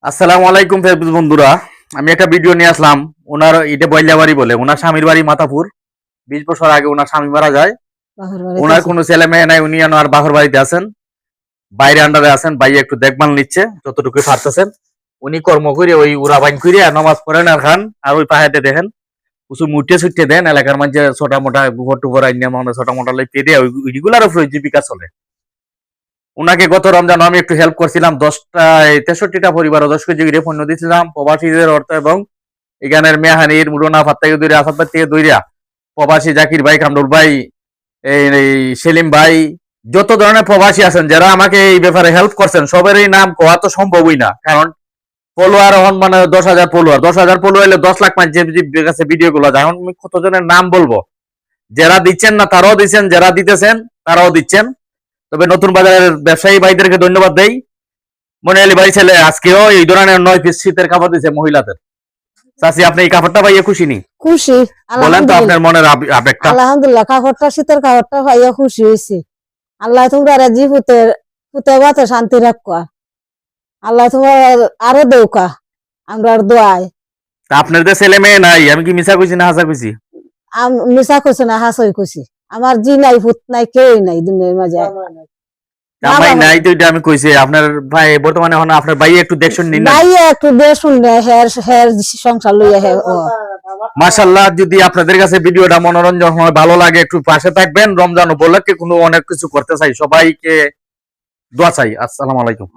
আসসালামু আলাইকুম ফেসবুক বন্ধুরা, আমি একটা ভিডিও নিয়ে আসলাম। ওনার এটা বইলা বাড়ি বলে, ওনার স্বামীর বাড়ি মাথাপুর। 20 বছর আগে ওনার স্বামী মারা যায়। বাপের বাড়িতে ওনার আছে। কোনো ছেলে মেয়ে নাই, উনি আর বাপের বাড়িতে আছেন, বাইরে আন্ডারে আছেন। ভাইয়া একটু দেখভাল নিচ্ছে যতটুকু পারতেছেন। উনি কর্ম করে ওই উড়া বাইন করে নামাজ পড়েন আর খান, আর ওই পাহাড়ে দেখেন কিছু মুটে ছুটে দেন এলাকার মাঝে ছোটা মোটা গোবর টুবর আইনিয়া মানে ছোটা মোটা লেপে দিয়ে ওইগুলার উপরে জীবিকা চলে। উনাকে গত রমজান আমি একটু হেল্প করছিলাম, 63টা পরিবার 10 কেজি করে পণ্য দিয়েছিলাম প্রবাসীদের অর্থ, এবং এখানের মেহানির মুরোনা ফাত থেকে দূরে আসাদ থেকে দূরিয়া প্রবাসী জাকির ভাই, কামরুল ভাই, এই সেলিম ভাই, যত ধরনের প্রবাসী আছেন যারা আমাকে এই ব্যাপারে হেল্প করছেন সবারই নাম কোয়া তো সম্ভবই না, কারণ ফলোয়ার এখন মানে 10,000 ফলোয়ার, 10,000 ফলোয়ার হলে 10 লাখ মানুষের কাছে ভিডিও গুলো যায়। এখন আমি কতজনের নাম বলবো? যারা দিচ্ছেন না তারাও দিচ্ছেন, যারা দিতেছেন তারাও দিচ্ছেন। তবে নতুন বাজারের ব্যবসায়ী ভাইদেরকে ধন্যবাদ দেই। মনে আলী ভাই ছেলে আজকেও এই ধরনের 9 পিস শীতের কাপড় দিচ্ছে মহিলাদের। চাচি, আপনি এই কাপড়টা পাইয়ে খুশি নি? খুশি, বলেন তো আলহামদুলিল্লাহ। আপনার মনের আবেগটা। আলহামদুলিল্লাহ, কাপড়টা শীতের কাপড়টা পাইয়া খুশি হয়েছি। আল্লাহ তোমরা জীবতের পুতে বাতে শান্তি রাখা, আল্লাহ তোমার আরো দৌকা আমরা দোয়াই। তা আপনার যে ছেলে মেয়ে নাই, আমি কি মিছা কইছি না হাসা কইছি? মিশা করছে না হাসই করছি। আমার জি নাই পুত নাই কেউই নাই দুনিয়ার মাঝে। জামাই নাই তো, এটা আমি কইছি। আপনার ভাই বর্তমানে এখন আপনার ভাই একটু দেখশুন নিন না। ভাই একটু দেখুন হের হের সংসার লইয়া হে ও। মাশাআল্লাহ, যদি আপনাদের কাছে ভিডিওটা মনোরঞ্জন হয়, ভালো লাগে, একটু পাশে থাকবেন। রমজান উপলক্ষে কোনো অনেক কিছু করতে চাই, সবাইকে দোয়া চাই। আসসালামু আলাইকুম।